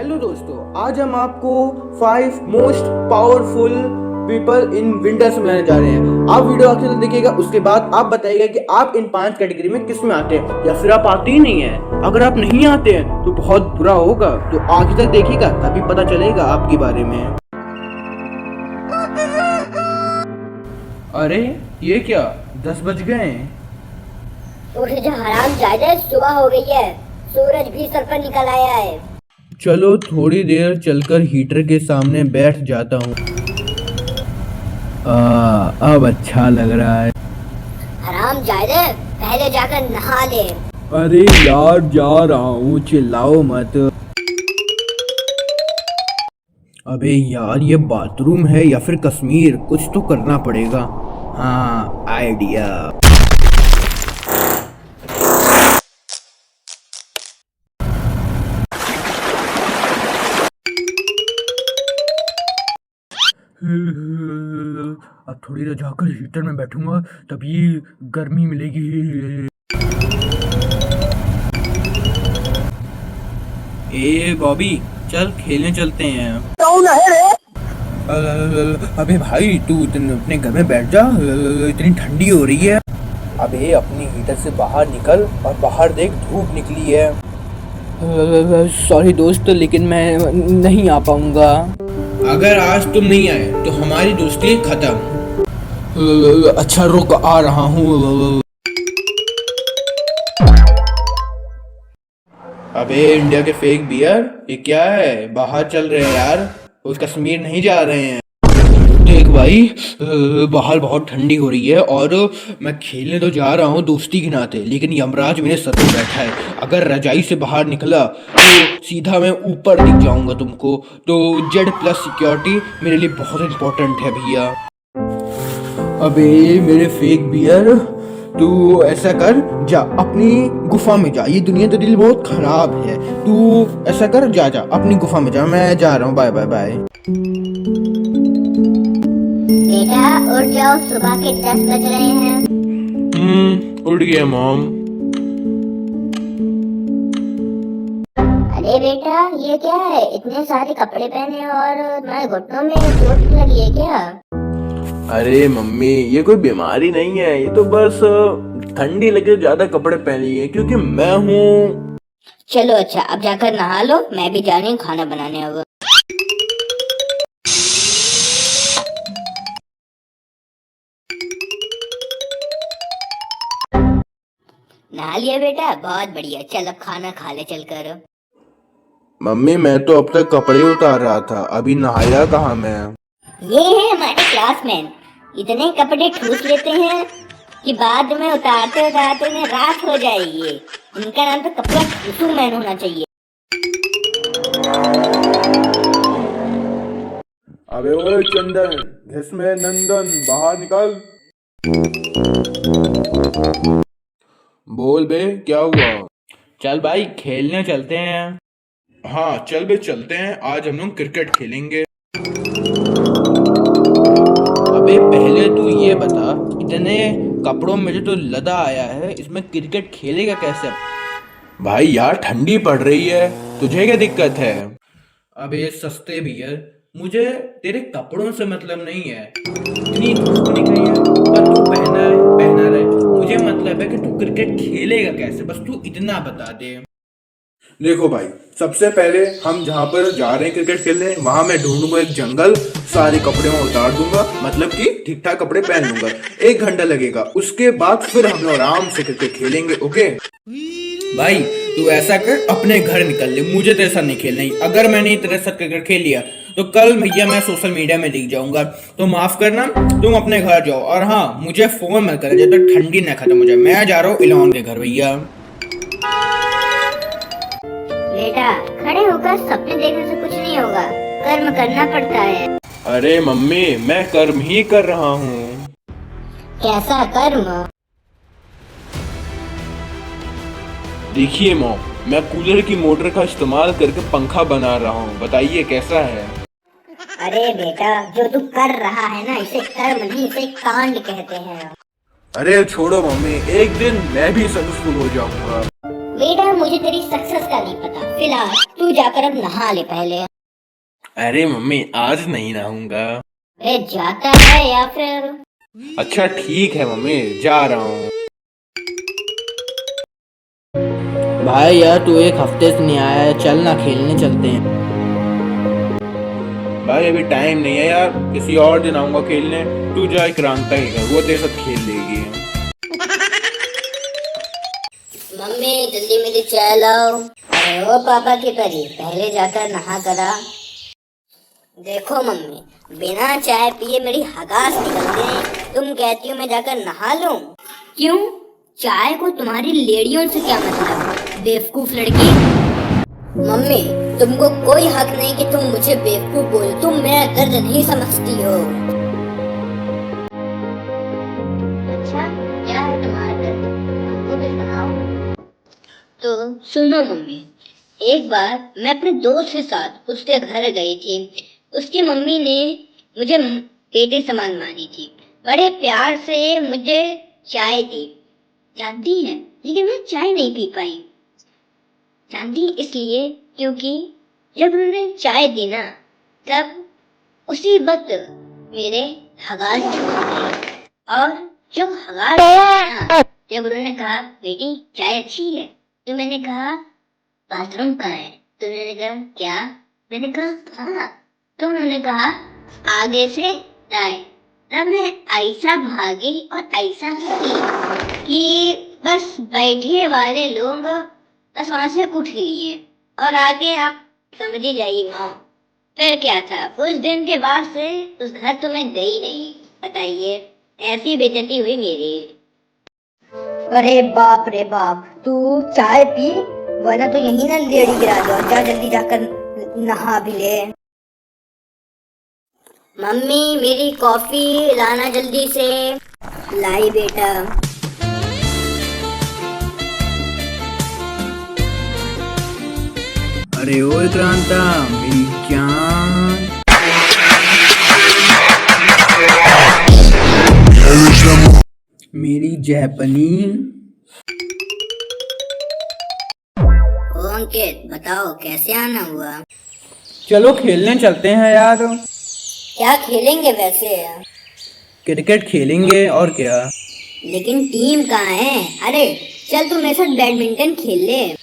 Hello दोस्तों, आज हम आपको 5 most powerful people in winters मिलाने जा रहे हैं। आप वीडियो आखिर तक देखिएगा, उसके बाद आप बताइएगा कि आप इन 5 कैटेगरी में किस में आते हैं या फिर आप आते ही नहीं हैं। अगर आप नहीं आते हैं तो बहुत बुरा होगा, तो आखिर तक देखिएगा तभी पता चलेगा आपके बारे में। अरे ये क्या, 10 बज गए? उठ जा हरामजादे, सुबह हो गई है। सूरज भी सर पर निकल आया है। चलो थोड़ी देर चलकर हीटर के सामने बैठ जाता हूँ। अब अच्छा लग रहा है। हरामजादे, पहले जाकर नहा ले। अरे यार जा रहा हूँ, चिल्लाओ मत। अबे यार, ये बाथरूम है या फिर कश्मीर, कुछ तो करना पड़ेगा। हाँ, आइडिया। अब थोड़ी देर जाकर हीटर में बैठूंगा, तभी गर्मी मिलेगी। ए बॉबी, चल खेलने चलते हैं। कौन है रे? अबे भाई, तू अपने घर में बैठ जा, इतनी ठंडी हो रही है। अबे अपनी हीटर से बाहर निकल और बाहर देख, धूप निकली है। सॉरी दोस्त, लेकिन मैं नहीं आ पाऊंगा। अगर आज तुम नहीं आए तो हमारी दोस्ती खत्म। अच्छा रुक, आ रहा हूँ। अबे इंडिया के फेक बियर, ये क्या है? बाहर चल रहे हैं यार, उस कश्मीर नहीं जा रहे हैं। देख भाई, बाहर बहुत ठंडी हो रही है और मैं खेलने तो जा रहा हूँ दोस्ती के नाते, लेकिन यमराज मेरे सर पे बैठा है। अगर रजाई से बाहर निकला तो सीधा मैं ऊपर दिख जाऊंगा तुमको। तो Z+ सिक्योरिटी मेरे लिए बहुत इंपॉर्टेंट है भैया। अबे मेरे फेक बियर, तू ऐसा कर, जा अपनी गुफा में जा। ये दुनिया तो दिल बहुत खराब है। तू ऐसा कर, जा जा अपनी गुफा में जा। मैं जा रहा हूँ, बाय बाय बाय। बेटा उठ जाओ, सुबह के 10 बज रहे हैं। उठ गया मॉम। अरे बेटा, ये क्या है? इतने सारे कपड़े पहने और तुम्हारे घुटनों में चोट लगी है क्या? अरे मम्मी, ये कोई बीमारी नहीं है, ये तो बस ठंडी लगे ज्यादा कपड़े पहन लिए, क्योंकि मैं हूँ। चलो अच्छा, अब जाकर नहा लो, मैं भी जा रही हूँ खाना बनाने। अब नहा लिया बेटा? बहुत बढ़िया, चल अब खाना खा ले चल कर। मम्मी मैं तो अब तक कपड़े उतार रहा था, अभी नहाया कहाँ मैं? ये है हमारे क्लासमेट, इतने कपड़े ठूस लेते हैं कि बाद में उतारते उतारते उन्हें रात हो जाएगी। इनका नाम तो कपड़ा ठूसू मैन होना चाहिए। अबे ओए चंदन, घिसमें नंदन, बाहर निकल। बोल बे, क्या हुआ? चल भाई खेलने चलते हैं। हाँ चल बे, चलते हैं। आज हम लोग क्रिकेट खेलेंगे। अबे पहले तू ये बता, इतने कपड़ों में जो तो लदा आया है, इसमें क्रिकेट खेलेगा कैसे? भाई यार ठंडी पड़ रही है, तुझे क्या दिक्कत है? अबे सस्ते बियर, मुझे तेरे कपड़ों से मतलब नहीं है। इतनी धूप निकली है पर तू पहना रहे, मुझे मतलब है कि तू क्रिकेट खेलेगा कैसे, बस तू इतना बता दे। देखो भाई, सबसे पहले हम जहाँ पर जा रहे हैं क्रिकेट खेलने, वहां मैं ढूंढूंगा एक जंगल, सारे कपड़े में उतार दूंगा, मतलब कि ठीक ठाक कपड़े पहन लूंगा। 1 घंटा लगेगा, उसके बाद फिर हम लोग आराम से क्रिकेट खेलेंगे। ओके भाई, तू ऐसा कर, अपने घर निकल ले, मुझे तेरे साथ नहीं खेलना है। अगर मैंने तेरे साथ क्रिकेट खेल लिया तो कल भैया मैं सोशल मीडिया में दिख जाऊंगा, तो माफ करना, तुम अपने घर जाओ। और हाँ, मुझे फोन मत कर जब तक ठंडी न खत्म हो जाए। मैं जा रहा हूँ इलॉन के घर भैया। बेटा खड़े होकर सपने देखने से कुछ नहीं होगा, कर्म करना पड़ता है। अरे मम्मी, मैं कर्म ही कर रहा हूँ। कैसा कर्म? देखिए मॉम, मैं कूलर की मोटर का इस्तेमाल करके पंखा बना रहा हूँ, बताइए कैसा है? अरे बेटा, जो तू कर रहा है ना, इसे कर्म नहीं, इसे कांड कहते हैं। अरे छोड़ो मम्मी, एक दिन मैं भी सक्सेसफुल हो जाऊंगा। बेटा मुझे तेरी सक्सेस का नहीं पता, फिलहाल तू जाकर अब नहा ले पहले। अरे मम्मी आज नहीं नहाऊंगा। वे जाता है या फिर? अच्छा ठीक है मम्मी, जा रहा हूँ। भाई यार तू एक हफ्ते से नहीं आया है, चल ना खेलने चलते हैं। भाई अभी टाइम नहीं है यार, किसी और दिन आऊंगा खेलने। तू जा क्रांता ही कर, वो तेरे साथ खेल लेगी। मम्मी जल्दी मेरी चाय लाओ। अरे ओ पापा की परी, पहले जाकर नहा करा। देखो मम्मी, बिना चाय पिए मेरी हगास निकल गई, तुम कहती हो मैं जाकर नहा लूं? क्यों? चाय को तुम्हारी लेडियों से क्या मतलब, बेवकूफ लड़की। मम्मी तुमको कोई हक नहीं कि तुम मुझे बेवकूफ बोलो, तुम मेरा दर्द नहीं समझती हो। अच्छा क्या है तुम्हारा दर्द, हमको भी सुनाओ। तो सुनो मम्मी, एक बार मैं अपने दोस्त के साथ उसके घर गई थी। उसकी मम्मी ने मुझे पेटे सामान मानी थी, बड़े प्यार से मुझे चाय दी। जानती है, लेकिन मैं चाय नहीं पी पाई। जानती इसलिए क्योंकि जब उन्होंने चाय दी ना, तब उसी वक्त मेरे हगास निकल गई। और जब हगास ना, जब उन्होंने कहा बेटी चाय अच्छी है, तो मैंने कहा बाथरूम कहाँ है, तो उन्होंने कहा क्या, मैंने कहा हाँ, तो उन्होंने कहा आगे से दाएं। तब मैं ऐसा भागी और ऐसा की कि बस बैठे वाले लोग बस वहां से उठ लिए। और आगे आप समझ ही जाइए माँ, फिर क्या था। उस दिन के बाद से उस घर तो मैं गई नहीं। बताइए, ऐसी बेइज्जती हुई मेरी। अरे बाप रे बाप, तू चाय पी, वरना तो यही ना लेडी गिरा दो। जा जल्दी जाकर नहा भी ले। मम्मी मेरी कॉफी लाना जल्दी से। लाई बेटा। अरे ओए क्रांता, मेरी जान। मेरी जहपनी। ओ अंकित बताओ कैसे आना हुआ? चलो खेलने चलते हैं यार। क्या खेलेंगे वैसे? क्रिकेट खेलेंगे और क्या। लेकिन टीम कहाँ है? अरे चल तू मेरे साथ बैडमिंटन खेल ले।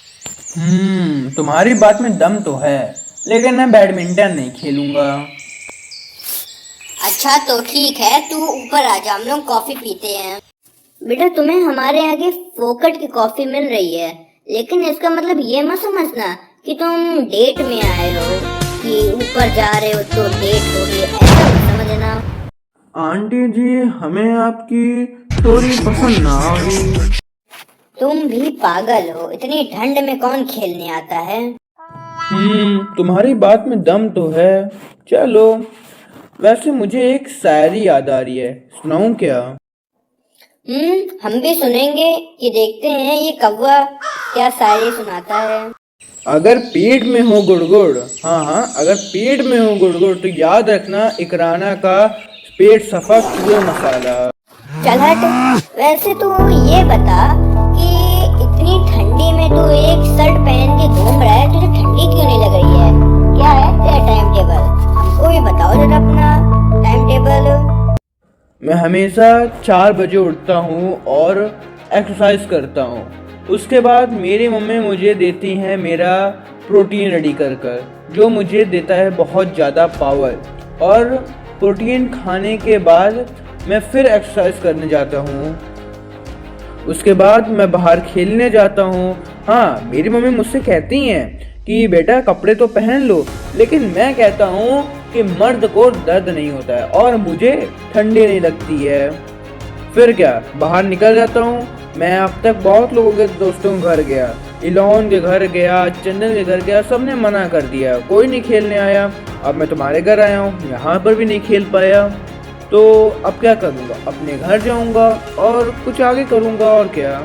तुम्हारी बात में दम तो है, लेकिन मैं बैडमिंटन नहीं खेलूंगा। अच्छा तो ठीक है, तू ऊपर आ जा, हम लोग कॉफी पीते हैं। बेटा तुम्हें हमारे आगे फोकट की कॉफी मिल रही है, लेकिन इसका मतलब ये मत समझना कि तुम डेट में आए हो, कि ऊपर जा रहे हो तो डेट होगी, ऐसा मत समझना। आंटी जी, हमें आपकी स्टोरी पसंद ना आई। तुम भी पागल हो, इतनी ठंड में कौन खेलने आता है। तुम्हारी बात में दम तो है। चलो, वैसे मुझे एक शायरी याद आ रही है, सुनाऊं क्या। हम भी सुनेंगे कि देखते हैं ये कौवा क्या शायरी सुनाता है। अगर पेट में हो गुड़गुड़, हाँ हाँ, अगर पेट में हो गुड़गुड़ तो याद रखना इकराना का पेट सफा चूहे मसाला। चल हट। वैसे तू ये बता कि इतनी ठंडी में तू एक शर्ट पहन के घूम रहा है, तुझे ठंडी क्यों नहीं लग रही है? क्या है तेरा टाइम टेबल, हमको भी बताओ जरा अपना टाइम टेबल। मैं हमेशा 4 बजे उठता हूँ और एक्सरसाइज करता हूँ। उसके बाद मेरी मम्मी मुझे देती है मेरा प्रोटीन रेडी कर कर, जो मुझे देता है बहुत ज़्यादा पावर। और प्रोटीन खाने के बाद मैं फिर एक्सरसाइज करने जाता हूँ। उसके बाद मैं बाहर खेलने जाता हूँ। हाँ, मेरी मम्मी मुझसे कहती हैं कि बेटा कपड़े तो पहन लो, लेकिन मैं कहता हूँ कि मर्द को दर्द नहीं होता है और मुझे ठंडी नहीं लगती है। फिर क्या, बाहर निकल जाता हूँ। मैं अब तक बहुत लोगों के दोस्तों के घर गया, इलॉन के घर गया, चंदन के घर गया, सबने मना कर दिया, कोई नहीं खेलने आया। अब मैं तुम्हारे घर आया हूँ, यहाँ पर भी नहीं खेल पाया। तो अब क्या करूँगा, अपने घर जाऊँगा और कुछ आगे करूँगा और क्या।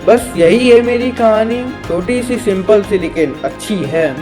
बस यही है मेरी कहानी, छोटी सी सिंपल सी लेकिन अच्छी है।